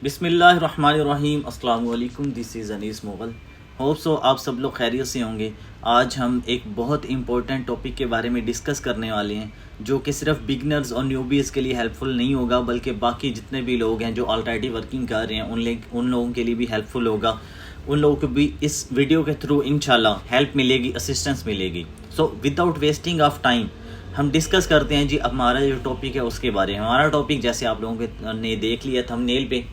बिस्मिल्लाहिर्रहमानिर्रहीम अस्सलाम वालेकुम। This is Anees Mughal. Hope so आप सब लोग खैरियत से होंगे। आज हम एक बहुत इंपॉर्टेंट टॉपिक के बारे में डिस्कस करने वाले हैं जो कि सिर्फ बिगनर्स और न्यूबीज़ के लिए हेल्पफुल नहीं होगा, बल्कि बाकी जितने भी लोग हैं जो ऑलरेडी वर्किंग कर रहे हैं उन लोगों के लिए भी हेल्पफुल होगा। उन लोगों को भी इस वीडियो के थ्रू इंशाल्लाह हेल्प मिलेगी, असिस्टेंस मिलेगी। So without wasting of time हम डिस्कस करते हैं जी हमारा जो टॉपिक है उसके बारे में। हमारा टॉपिक जैसे आप लोगों ने देख लिया थंबनेल पे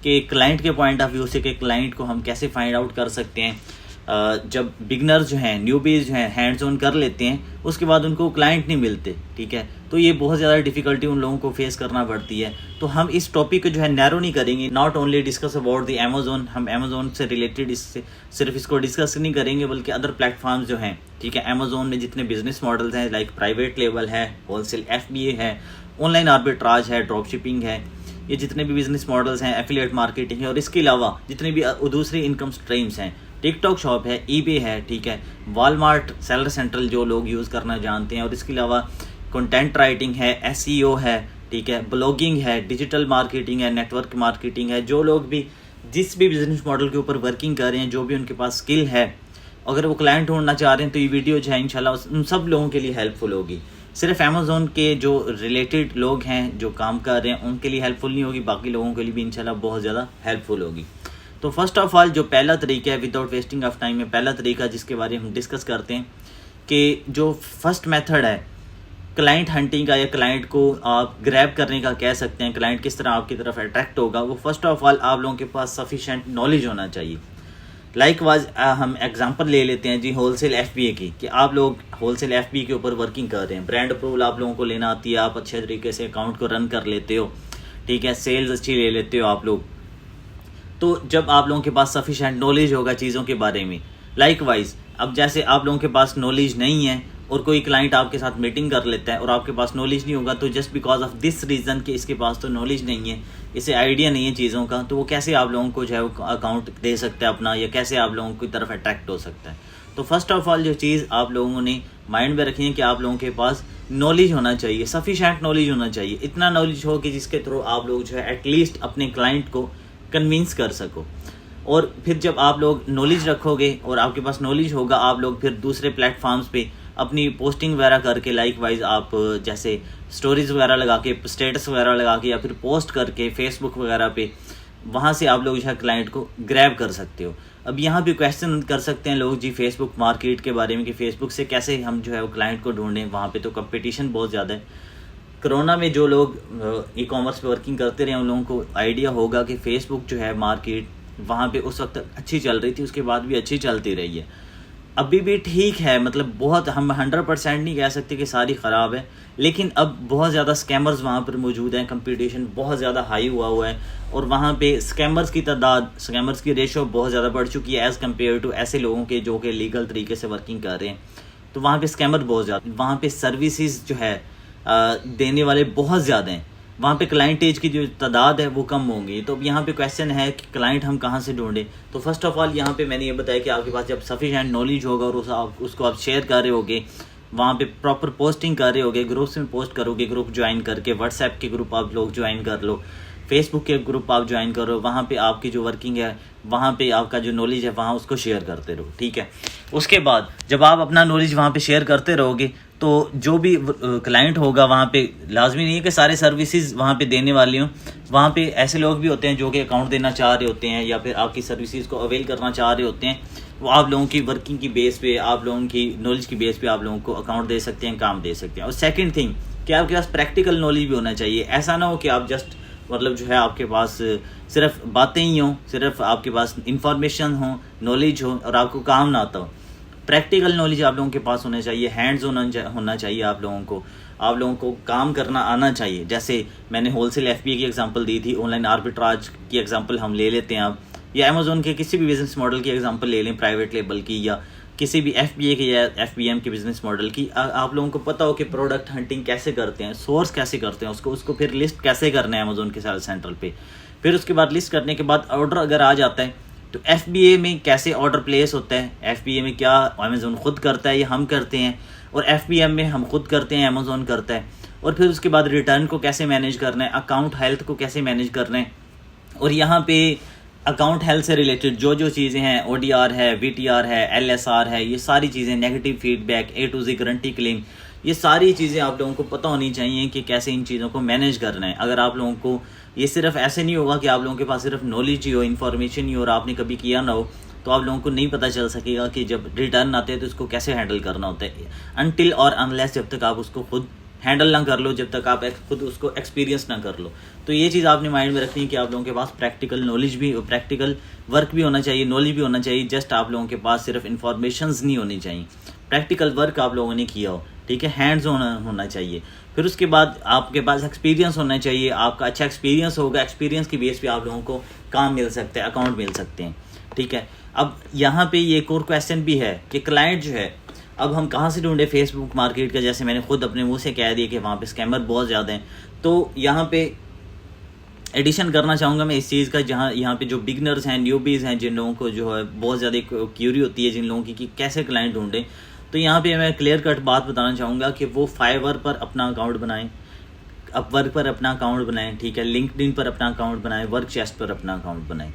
कि क्लाइंट के पॉइंट ऑफ व्यू से कि क्लाइंट को हम कैसे फाइंड आउट कर सकते हैं। जब बिगनर्स जो हैं, न्यूबीज़ जो हैं, हैंड्स ऑन कर लेते हैं उसके बाद उनको क्लाइंट नहीं मिलते, ठीक है, तो ये बहुत ज़्यादा डिफ़िकल्टी उन लोगों को फेस करना पड़ती है। तो हम इस टॉपिक को जो है नैरो नहीं करेंगे, not only discuss about the Amazon, हम अमेज़ोन से रिलेटेड इससे सिर्फ इसको डिस्कस नहीं करेंगे बल्कि अदर प्लेटफॉर्म्स जो हैं, ठीक है, अमेज़ोन में जितने बिजनेस मॉडल्स हैं लाइक प्राइवेट लेबल है, होलसेल FBA है, ऑनलाइन आर्बिट्राज है, ड्रॉप शिपिंग है, ये जितने भी बिजनेस मॉडल्स हैं, एफिलिएट मार्केटिंग है, और इसके अलावा जितने भी दूसरी इनकम स्ट्रीम्स हैं, टिकटॉक शॉप है, eBay है, ठीक है, वॉलमार्ट सेलर सेंट्रल जो लोग यूज़ करना जानते हैं, और इसके अलावा कंटेंट राइटिंग है, SEO है, ठीक है, ब्लॉगिंग है, डिजिटल मार्केटिंग है, नेटवर्क मार्केटिंग है। जो लोग भी जिस भी बिजनेस मॉडल के ऊपर वर्किंग कर रहे हैं, जो भी उनके पास स्किल है, अगर वो क्लाइंट ढूंढना चाह रहे हैं तो ये वीडियो जो है इंशाल्लाह उन सब लोगों के लिए हेल्पफुल होगी। सिर्फ अमेज़ोन के जो रिलेटेड लोग हैं जो काम कर रहे हैं उनके लिए हेल्पफुल नहीं होगी, बाकी लोगों के लिए भी इंशाल्लाह बहुत ज़्यादा हेल्पफुल होगी। तो फर्स्ट ऑफ ऑल जो पहला तरीका है विदाउट वेस्टिंग ऑफ टाइम में, पहला तरीका जिसके बारे में हम डिस्कस करते हैं कि जो फर्स्ट मेथड है क्लाइंट हंटिंग का या क्लाइंट को आप ग्रैब करने का कह सकते हैं, क्लाइंट किस तरह आपकी तरफ अट्रैक्ट होगा, वो फर्स्ट ऑफ ऑल आप लोगों के पास सफिशेंट नॉलेज होना चाहिए। लाइकवाइज हम एग्जांपल ले लेते हैं जी होलसेल FBA की, कि आप लोग होलसेल FBA के ऊपर वर्किंग कर रहे हैं, ब्रांड अप्रूवल आप लोगों को लेना आती है, आप अच्छे तरीके से अकाउंट को रन कर लेते हो, ठीक है, सेल्स अच्छी ले लेते हो आप लोग। तो जब आप लोगों के पास सफिशेंट नॉलेज होगा चीज़ों के बारे में, लाइकवाइज अब जैसे आप लोगों के पास नॉलेज नहीं है और कोई क्लाइंट आपके साथ मीटिंग कर लेता है और आपके पास नॉलेज नहीं होगा, तो just because of this reason कि इसके पास तो नॉलेज नहीं है, इसे आइडिया नहीं है चीज़ों का, तो वो कैसे आप लोगों को जो है वो अकाउंट दे सकता है अपना, या कैसे आप लोगों की तरफ अट्रैक्ट हो सकता है। तो फर्स्ट ऑफ ऑल जो चीज़ आप लोगों ने माइंड में रखी है कि आप लोगों के पास नॉलेज होना चाहिए, सफिशेंट नॉलेज होना चाहिए, इतना नॉलेज हो कि जिसके थ्रू आप लोग जो है एटलीस्ट अपने क्लाइंट को कन्विंस कर सको। और फिर जब आप लोग नॉलेज रखोगे और आपके पास नॉलेज होगा, आप लोग फिर दूसरे प्लेटफॉर्म्स पे अपनी पोस्टिंग वगैरह करके, लाइकवाइज आप जैसे स्टोरीज वगैरह लगा के, स्टेटस वगैरह लगा के, या फिर पोस्ट करके फेसबुक वगैरह पे, वहाँ से आप लोग जो है क्लाइंट को ग्रैब कर सकते हो। अब यहाँ भी क्वेश्चन कर सकते हैं लोग जी फेसबुक मार्केट के बारे में कि फेसबुक से कैसे हम जो है वो क्लाइंट को ढूंढें, वहाँ पे तो कंपटीशन बहुत ज़्यादा है। कोरोना में जो लोग ई-कॉमर्स पे वर्किंग करते रहे उन लोगों को आइडिया होगा कि फेसबुक जो है मार्केट वहाँ पे उस वक्त अच्छी चल रही थी, उसके बाद भी अच्छी चलती रही है, अभी भी ठीक है, मतलब बहुत हम 100% नहीं कह सकते कि सारी ख़राब है, लेकिन अब बहुत ज़्यादा स्कैमर्स वहाँ पर मौजूद हैं, कंपटीशन बहुत ज़्यादा हाई हुआ है, और वहाँ पे स्कैमर्स की तादाद, स्कैमर्स की रेशो बहुत ज़्यादा बढ़ चुकी है एज़ कम्पेयर टू ऐसे लोगों के जो कि लीगल तरीके से वर्किंग कर रहे हैं। तो वहाँ पे स्कैमर बहुत ज़्यादा, वहाँ पे सर्विसेज जो है देने वाले बहुत ज़्यादा हैं, वहाँ पे क्लाइंट एज की जो तादाद है वो कम होंगी। तो अब यहाँ पे क्वेश्चन है कि क्लाइंट हम कहाँ से ढूंढें। तो फर्स्ट ऑफ ऑल यहाँ पे मैंने ये बताया कि आपके पास जब सफिशेंट नॉलेज होगा और उसको आप शेयर कर रहे होगे, वहाँ पे प्रॉपर पोस्टिंग कर रहे होगे, ग्रुप्स में पोस्ट करोगे, ग्रुप ज्वाइन करके, व्हाट्सएप के ग्रुप आप लोग ज्वाइन कर लो, फेसबुक के ग्रुप आप ज्वाइन करो, वहाँ पे आपकी जो वर्किंग है, वहाँ पे आपका जो नॉलेज है वहाँ उसको शेयर करते रहो, ठीक है। उसके बाद जब आप अपना नॉलेज वहाँ पे शेयर करते रहोगे तो जो भी क्लाइंट होगा वहाँ पे, लाजमी नहीं है कि सारे सर्विसेज वहाँ पे देने वाले हों, वहाँ पे ऐसे लोग भी होते हैं जो कि अकाउंट देना चाह रहे होते हैं या फिर आपकी सर्विसेज को अवेल करना चाह रहे होते हैं, वो आप लोगों की वर्किंग की बेस पे, आप लोगों की नॉलेज की बेस पे आप लोगों को अकाउंट दे सकते हैं, काम दे सकते हैं। और सेकंड थिंग कि आपके पास प्रैक्टिकल नॉलेज भी होना चाहिए, ऐसा ना हो कि आप जस्ट मतलब जो है आपके पास सिर्फ बातें ही हों, सिर्फ आपके पास इंफॉर्मेशन हो, नॉलेज हो और आपको काम ना आता हो। प्रैक्टिकल नॉलेज आप लोगों के पास होना चाहिए, हैंड्स होना चाहिए, आप लोगों को काम करना आना चाहिए। जैसे मैंने होलसेल FBA की एग्जांपल दी थी, ऑनलाइन आर्बिट्राज की एग्जांपल हम ले लेते हैं आप, या अमेज़ोन के किसी भी बिजनेस मॉडल की एग्जांपल ले लें, प्राइवेट लेबल की या किसी भी FBA के या FBM के बिजनेस मॉडल की। आप लोगों को पता हो कि प्रोडक्ट हंटिंग कैसे करते हैं, सोर्स कैसे करते हैं, उसको फिर लिस्ट कैसे करना है अमेज़ोन के सेल सेंट्रल पे, फिर उसके बाद लिस्ट करने के बाद ऑर्डर अगर आ जाता है तो FBA में कैसे ऑर्डर प्लेस होता है, FBA में क्या अमेज़ोन खुद करता है या हम करते हैं, और FBM में हम खुद करते हैं, अमेज़ोन करता है, और फिर उसके बाद रिटर्न को कैसे मैनेज करना है, अकाउंट हेल्थ को कैसे मैनेज करना है, और यहाँ पे अकाउंट हेल्थ से रिलेटेड जो जो चीज़ें हैं, ODR है, VTR है, LSR है, ये सारी चीज़ें, negative feedback, A to Z guarantee claim, ये सारी चीज़ें आप लोगों को पता होनी चाहिए कि कैसे इन चीज़ों को मैनेज करना है। अगर आप लोगों को ये सिर्फ ऐसे नहीं होगा कि आप लोगों के पास सिर्फ नॉलेज ही हो, इन्फॉर्मेशन ही हो और आपने कभी किया ना हो, तो आप लोगों को नहीं पता चल सकेगा कि जब रिटर्न आते हैं तो इसको कैसे हैंडल करना होता है, अनटिल और अनलेस जब तक आप उसको खुद हैंडल ना कर लो, जब तक आप खुद उसको एक्सपीरियंस ना कर लो। तो ये चीज़ आपने माइंड में रखनी है कि आप लोगों के पास प्रैक्टिकल नॉलेज भी, प्रैक्टिकल वर्क भी होना चाहिए, नॉलेज भी होना चाहिए। जस्ट आप लोगों के पास सिर्फ इन्फॉर्मेशंस नहीं होनी चाहिए, प्रैक्टिकल वर्क आप लोगों ने किया हो, ठीक है, हैंड्स होना चाहिए। फिर उसके बाद आपके पास एक्सपीरियंस होना चाहिए, आपका अच्छा एक्सपीरियंस होगा, एक्सपीरियंस की बेस पे आप लोगों को काम मिल सकता है, अकाउंट मिल सकते हैं, ठीक है। अब यहाँ पे ये एक और क्वेश्चन भी है कि क्लाइंट जो है, अब हम कहाँ से ढूंढे फेसबुक मार्केट का, जैसे मैंने खुद अपने मुंह से कह दिया कि वहाँ पे स्कैमर बहुत ज़्यादा हैं। तो यहाँ पे एडिशन करना चाहूँगा मैं इस चीज़ का, जहाँ यहाँ पे जो बिगनर्स हैं, न्यूबीज़ हैं, जिन लोगों को जो है बहुत ज़्यादा क्यूरी होती है जिन लोगों की कि कैसे क्लाइंट ढूंढें, तो यहाँ पे मैं क्लियर कट बात बताना चाहूँगा कि वो फाइवर पर अपना अकाउंट बनाएं, अपवर्क पर अपना अकाउंट बनाएं, ठीक है, लिंक्डइन पर अपना अकाउंट बनाएं, वर्कचेस्ट पर अपना अकाउंट बनाएं।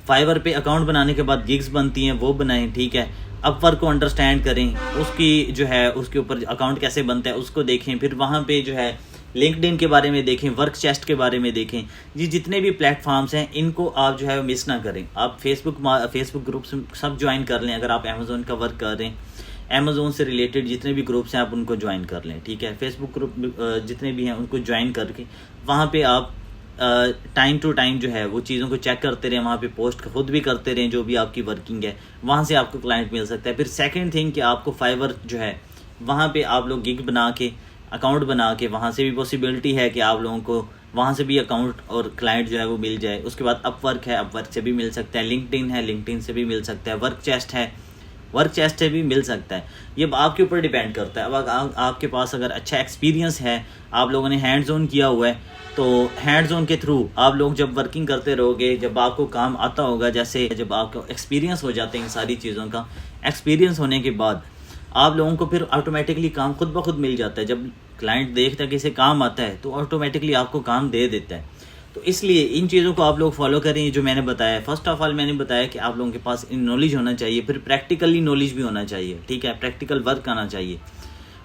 फाइवर पे अकाउंट बनाने के बाद गिग्स बनती हैं वो बनाएं, ठीक है। अपवर्क को अंडरस्टैंड करें, उसकी जो है उसके ऊपर अकाउंट कैसे बनता है उसको देखें। फिर वहाँ पे जो है लिंक्डइन के बारे में देखें, वर्कचेस्ट के बारे में देखें। ये जितने भी प्लेटफॉर्म्स हैं इनको आप जो है मिस ना करें। आप फेसबुक ग्रुप्स सब ज्वाइन कर लें। अगर आप अमेज़ोन का वर्क कर रहे हैं, अमेज़ोन से रिलेटेड जितने भी ग्रुप्स हैं आप उनको ज्वाइन कर लें, ठीक है। फेसबुक ग्रुप जितने भी हैं उनको ज्वाइन करके वहाँ पे आप टाइम टू टाइम जो है वो चीज़ों को चेक करते रहें, वहाँ पे पोस्ट खुद भी करते रहें, जो भी आपकी वर्किंग है वहाँ से आपको क्लाइंट मिल सकता है। फिर सेकंड थिंग कि आपको फाइवर जो है वहाँ पे आप लोग गिग बना के, अकाउंट बना के, वहाँ से भी पॉसिबिलिटी है कि आप लोगों को वहाँ से भी अकाउंट और क्लाइंट जो है वो मिल जाए। उसके बाद अपवर्क है, अपवर्क से भी मिल सकता है, लिंक्डइन है, लिंक्डइन से भी मिल सकता है, वर्कचेस्ट है, वर्कचेस्ट से भी मिल सकता है। ये आपके ऊपर डिपेंड करता है। अब आपके पास अगर अच्छा एक्सपीरियंस है, आप लोगों ने हैंड्स ऑन किया हुआ है, तो हैंड्स ऑन के थ्रू आप लोग जब वर्किंग करते रहोगे, जब आपको काम आता होगा, जैसे जब आपको एक्सपीरियंस हो जाते हैं इन सारी चीज़ों का, एक्सपीरियंस होने के बाद आप लोगों को फिर ऑटोमेटिकली काम खुद ब खुद मिल जाता है। जब क्लाइंट देखता है कि इसे काम आता है तो ऑटोमेटिकली आपको काम दे देता है। तो इसलिए इन चीज़ों को आप लोग फॉलो करें जो मैंने बताया। फर्स्ट ऑफ ऑल मैंने बताया कि आप लोगों के पास इन नॉलेज होना चाहिए, फिर प्रैक्टिकली नॉलेज भी होना चाहिए, ठीक है, प्रैक्टिकल वर्क आना चाहिए।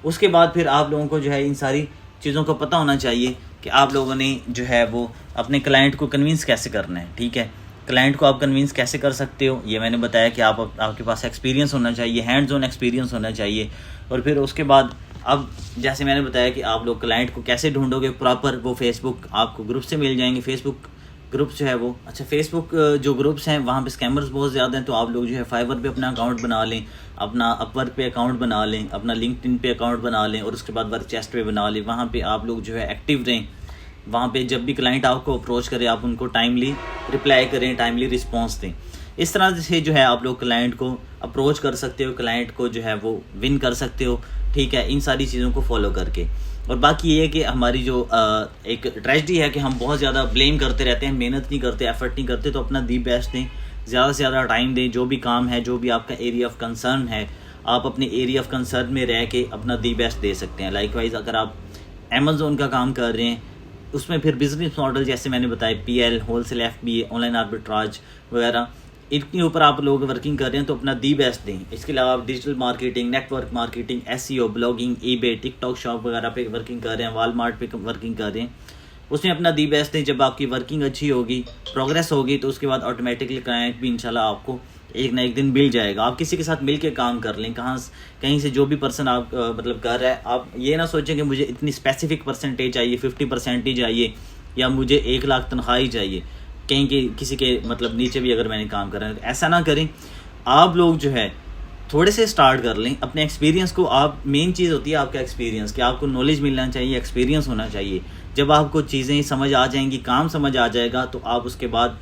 उसके बाद फिर आप लोगों को जो है इन सारी चीज़ों को पता होना चाहिए कि आप लोगों ने जो है वो अपने क्लाइंट को कन्विंस कैसे करना है, ठीक है। क्लाइंट को आप कन्विंस कैसे कर सकते हो ये मैंने बताया कि आपके पास एक्सपीरियंस होना चाहिए, हैंड्स ऑन एक्सपीरियंस होना चाहिए। और फिर उसके बाद अब जैसे मैंने बताया कि आप लोग क्लाइंट को कैसे ढूंढोगे प्रॉपर, वो फेसबुक आपको ग्रुप से मिल जाएंगे। फेसबुक ग्रुप्स जो है वो अच्छा, फेसबुक जो ग्रुप्स हैं वहाँ पे स्कैमर्स बहुत ज़्यादा हैं, तो आप लोग जो है फाइवर पे अपना अकाउंट बना लें, अपना अपवर्क पे अकाउंट बना लें, अपना लिंक्डइन पे अकाउंट बना लें, और उसके बाद वर्कचेस्ट पे बना लें। वहाँ पे आप लोग जो है एक्टिव रहें। वहाँ पे जब भी क्लाइंट आपको अप्रोच करे आप उनको टाइमली रिप्लाई करें, टाइमली रिस्पॉन्स दें। इस तरह से जो है आप लोग क्लाइंट को अप्रोच कर सकते हो, क्लाइंट को जो है वो विन कर सकते हो, ठीक है, इन सारी चीज़ों को फॉलो करके। और बाकी ये है कि हमारी जो एक ट्रेजेडी है कि हम बहुत ज़्यादा ब्लेम करते रहते हैं, मेहनत नहीं करते, एफर्ट नहीं करते। तो अपना दी बेस्ट दें, ज़्यादा से ज़्यादा टाइम दें। जो भी काम है, जो भी आपका एरिया ऑफ कंसर्न है, आप अपने एरिया ऑफ कंसर्न में रह के अपना दी बेस्ट दे सकते हैं। लाइकवाइज अगर आप अमेज़ोन का काम कर रहे हैं, उसमें फिर बिजनेस मॉडल जैसे मैंने बताया, PL, wholesale, FBA, online arbitrage वगैरह, इनके ऊपर आप लोग वर्किंग कर रहे हैं तो अपना दी बेस्ट दें। इसके अलावा आप digital marketing, network marketing, SEO, blogging, eBay, TikTok shop वगैरह पे वर्किंग कर रहे हैं, वॉलमार्ट पे वर्किंग कर रहे हैं, उसमें अपना दी बेस्ट दें। जब आपकी वर्किंग अच्छी होगी, प्रोग्रेस होगी, तो उसके बाद ऑटोमेटिकली क्लाइंट भी इंशाल्लाह आपको एक ना एक दिन मिल जाएगा। आप किसी के साथ मिल के काम कर लें, कहीं से जो भी पर्सन आप मतलब कर रहा है, आप ये ना सोचें कि मुझे इतनी स्पेसिफिक परसेंटेज चाहिए, 50% ही चाहिए, या मुझे 1 लाख तनख्वाह ही चाहिए कहीं के किसी के मतलब नीचे भी अगर मैंने काम कर रहा है। तो ऐसा ना करें। आप लोग जो है थोड़े से स्टार्ट कर लें अपने एक्सपीरियंस को। आप मेन चीज़ होती है आपका एक्सपीरियंस, कि आपको नॉलेज मिलना चाहिए, एक्सपीरियंस होना चाहिए। जब आपको चीज़ें समझ आ जाएंगी, काम समझ आ जाएगा, तो आप उसके बाद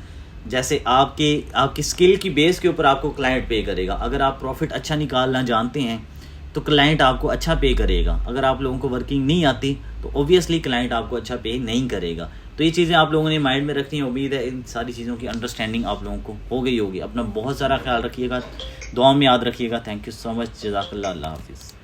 जैसे आपकी स्किल की बेस के ऊपर आपको क्लाइंट पे करेगा। अगर आप प्रॉफिट अच्छा निकालना जानते हैं तो क्लाइंट आपको अच्छा पे करेगा। अगर आप लोगों को वर्किंग नहीं आती तो ऑब्वियसली क्लाइंट आपको अच्छा पे नहीं करेगा। तो ये चीज़ें आप लोगों ने माइंड में रखनी है। उम्मीद है इन सारी चीज़ों की अंडरस्टैंडिंग आप लोगों को हो गई होगी। अपना बहुत सारा ख्याल रखिएगा, दुआ में याद रखिएगा। Thank you so much. जज़ाकल्लाह। अल्लाह हाफिज़।